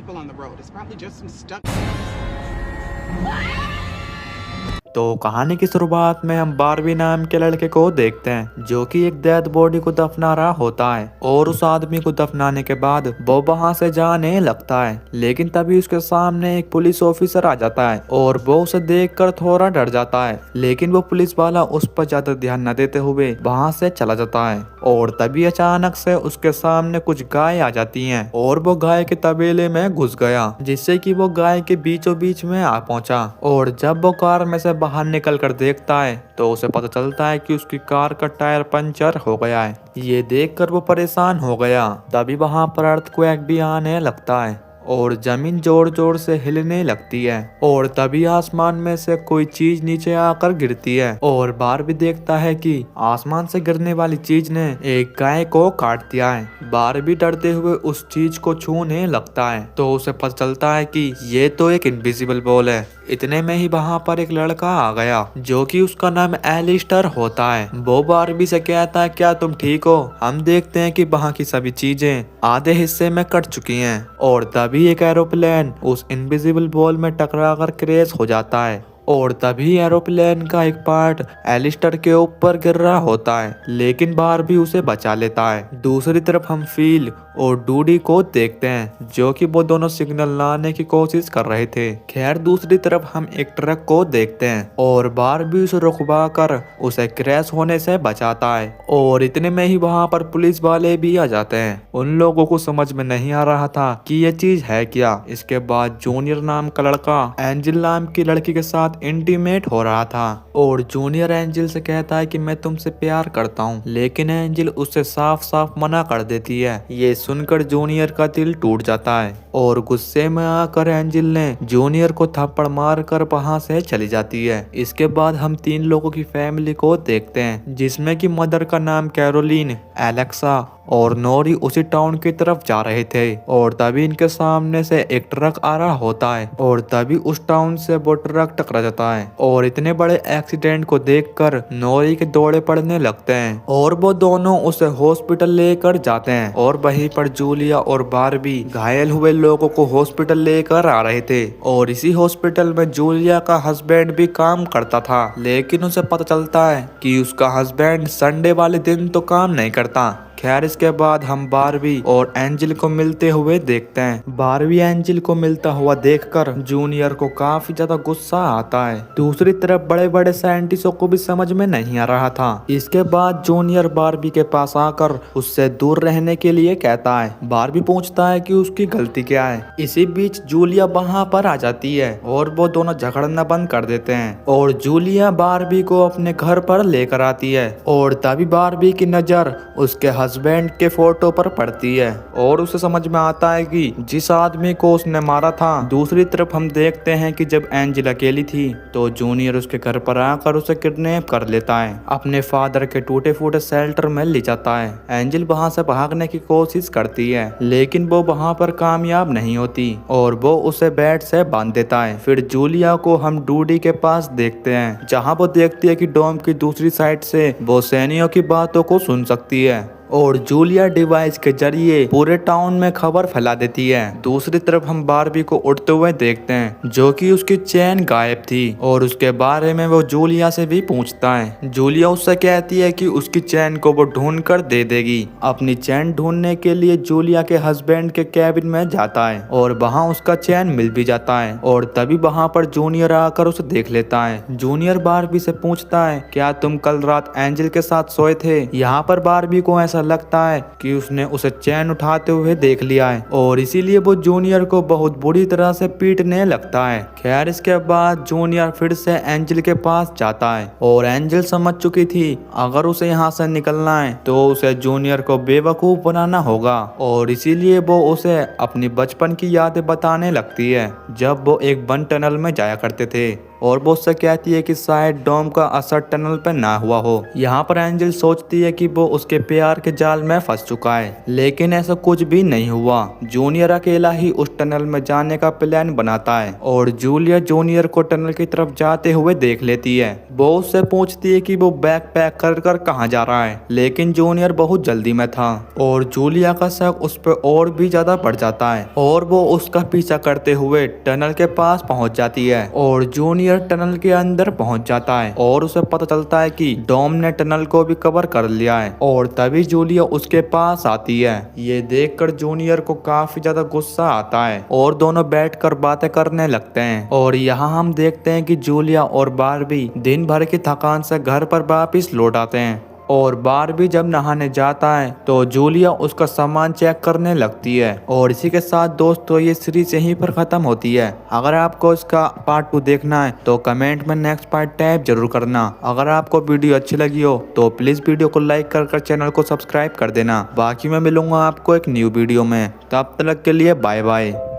people on the road. It's probably just some stuck. तो कहानी की शुरुआत में हम बारबी नाम के लड़के को देखते हैं जो कि एक डेड बॉडी को दफना रहा होता है और उस आदमी को दफनाने के बाद वो वहां से जाने लगता है, लेकिन तभी उसके सामने एक पुलिस ऑफिसर आ जाता है और वो उसे देखकर थोड़ा डर जाता है, लेकिन वो पुलिस वाला उस पर ज्यादा ध्यान न देते हुए वहां से चला जाता है। और तभी अचानक से उसके सामने कुछ गाय आ जाती हैं और वो गाय के तबेले में घुस गया, जिससे कि वो गाय के बीचों बीच में आ पहुंचा। और जब वो कार में से बाहर निकल कर देखता है तो उसे पता चलता है कि उसकी कार का टायर पंचर हो गया है। ये देखकर वो परेशान हो गया। तभी वहां पर अर्थक्वेक भी आने लगता है और जमीन जोर जोर से हिलने लगती है और तभी आसमान में से कोई चीज नीचे आकर गिरती है और बारबी देखता है कि आसमान से गिरने वाली चीज ने एक गाय को काट दिया है। बारबी डरते हुए उस चीज को छूने लगता है तो उसे पता चलता है कि ये तो एक इनविजिबल बॉल है। इतने में ही वहां पर एक लड़का आ गया जो कि उसका नाम एलिस्टर होता है। वो बारबी से कहता है, क्या तुम ठीक हो? हम देखते हैं कि वहां की सभी चीजें आधे हिस्से में कट चुकी हैं। और तभी एक एरोप्लेन उस इनविजिबल बॉल में टकराकर क्रैश हो जाता है और तभी एरोप्लेन का एक पार्ट एलिस्टर के ऊपर गिर रहा होता है, लेकिन बारबी उसे बचा लेता है। दूसरी तरफ हम फील और डूडी को देखते हैं जो कि वो दोनों सिग्नल लाने की कोशिश कर रहे थे। खैर दूसरी तरफ हम एक ट्रक को देखते हैं और बारबी उसे रुकवा कर उसे क्रैश होने से बचाता है। और इतने में ही वहां पर पुलिस वाले भी आ जाते हैं। उन लोगों को समझ में नहीं आ रहा था कि ये चीज है क्या। इसके बाद जूनियर नाम का लड़का एंजिल नाम की लड़की के साथ इंटीमेट हो रहा था और जूनियर एंजिल से कहता है कि मैं तुमसे प्यार करता हूँ, लेकिन एंजिल उससे साफ साफ मना कर देती है। ये सुनकर जूनियर का दिल टूट जाता है और गुस्से में आकर एंजिल ने जूनियर को थप्पड़ मार कर वहां से चली जाती है। इसके बाद हम 3 लोगों की फैमिली को देखते हैं जिसमें कि मदर का नाम कैरोलीन, एलेक्सा और नोरी उसी टाउन की तरफ जा रहे थे। और तभी इनके सामने से एक ट्रक आ रहा होता है और तभी उस टाउन से वो ट्रक टकरा जाता है और इतने बड़े एक्सीडेंट को देखकर नोरी के दौड़े पड़ने लगते हैं और वो दोनों उसे हॉस्पिटल लेकर जाते हैं। और वहीं पर जूलिया और बारबी घायल हुए लोगों को हॉस्पिटल लेकर आ रहे थे और इसी हॉस्पिटल में जूलिया का हस्बैंड भी काम करता था, लेकिन उसे पता चलता है कि उसका हस्बैंड संडे वाले दिन तो काम नहीं करता। खैर इसके बाद हम बारबी और एंजिल को मिलते हुए देखते हैं। बारबी एंजिल को मिलता हुआ देखकर जूनियर को काफी ज्यादा गुस्सा आता है। दूसरी तरफ बड़े बड़े साइंटिस्टों को भी समझ में नहीं आ रहा था। इसके बाद जूनियर बारबी के पास आकर उससे दूर रहने के लिए कहता है। बारबी पूछता है कि उसकी गलती क्या है। इसी बीच जूलिया वहां पर आ जाती है और वो दोनों झगड़ना बंद कर देते हैं और जूलिया बारबी को अपने घर पर लेकर आती है। और तभी बारबी की नजर उसके हस्बैंड के फोटो पर पड़ती है और उसे समझ में आता है कि जिस आदमी को उसने मारा था। दूसरी तरफ हम देखते हैं कि जब एंजिल अकेली थी तो जूनियर उसके घर पर आकर उसे किडनैप कर लेता है, अपने फादर के टूटे फूटे शेल्टर में ले जाता है। एंजिल वहां से भागने की कोशिश करती है लेकिन वो वहां पर कामयाब नहीं होती और वो उसे बेड से बांध देता है। फिर जूलिया को हम डूडी के पास देखते हैं जहाँ वो देखती है कि डोम की दूसरी साइड से वो सैनियों की बातों को सुन सकती है और जूलिया डिवाइस के जरिए पूरे टाउन में खबर फैला देती है। दूसरी तरफ हम बारबी को उड़ते हुए देखते हैं जो कि उसकी चैन गायब थी और उसके बारे में वो जूलिया से भी पूछता है। जूलिया उससे कहती है कि उसकी चैन को वो ढूंढ कर दे देगी। अपनी चैन ढूंढने के लिए जूलिया के हस्बैंड के कैबिन में जाता है और वहाँ उसका चैन मिल भी जाता है और तभी वहाँ पर जूनियर आकर उसे देख लेता है। जूनियर बारबी से पूछता है, क्या तुम कल रात एंजिल के साथ सोए थे? यहाँ पर बारबी को ऐसा लगता है कि उसने उसे चैन उठाते हुए देख लिया है और इसीलिए वो जूनियर को बहुत बुरी तरह से पीटने लगता है। खैर इसके बाद जूनियर फिर से एंजिल के पास जाता है और एंजिल समझ चुकी थी अगर उसे यहाँ से निकलना है तो उसे जूनियर को बेवकूफ बनाना होगा और इसीलिए वो उसे अपनी बचपन की यादें बताने लगती है जब वो एक वन टनल में जाया करते थे। और वो उससे कहती है कि शायद डॉम का असर टनल पे ना हुआ हो। यहाँ पर एंजल सोचती है कि वो उसके प्यार के जाल में फंस चुका है, लेकिन ऐसा कुछ भी नहीं हुआ। जूनियर अकेला ही उस टनल में जाने का प्लान बनाता है और जूलिया जूनियर को टनल की तरफ जाते हुए देख लेती है। वो उससे पूछती है कि वो बैग पैक कर कर कहाँ जा रहा है, लेकिन जूनियर बहुत जल्दी में था और जूलिया का शक उस पर और भी ज्यादा बढ़ जाता है और वो उसका पीछा करते हुए टनल के पास पहुंच जाती है और जूनियर टनल के अंदर पहुंच जाता है और उसे पता चलता है कि डॉम ने टनल को भी कवर कर लिया है और तभी जूलिया उसके पास आती है। ये देखकर जूनियर को काफी ज्यादा गुस्सा आता है और दोनों बैठकर बातें करने लगते हैं और यहाँ हम देखते हैं कि जूलिया और बारबी दिन भर की थकान से घर पर वापिस लौट आते हैं और बारबी जब नहाने जाता है तो जूलिया उसका सामान चेक करने लगती है। और इसी के साथ दोस्तों ये सीरीज यहीं पर खत्म होती है। अगर आपको इसका पार्ट 2 देखना है तो कमेंट में नेक्स्ट पार्ट टाइप जरूर करना। अगर आपको वीडियो अच्छी लगी हो तो प्लीज वीडियो को लाइक कर चैनल को सब्सक्राइब कर देना। बाकी मैं मिलूंगा आपको एक न्यू वीडियो में, तब तक के लिए बाय बाय।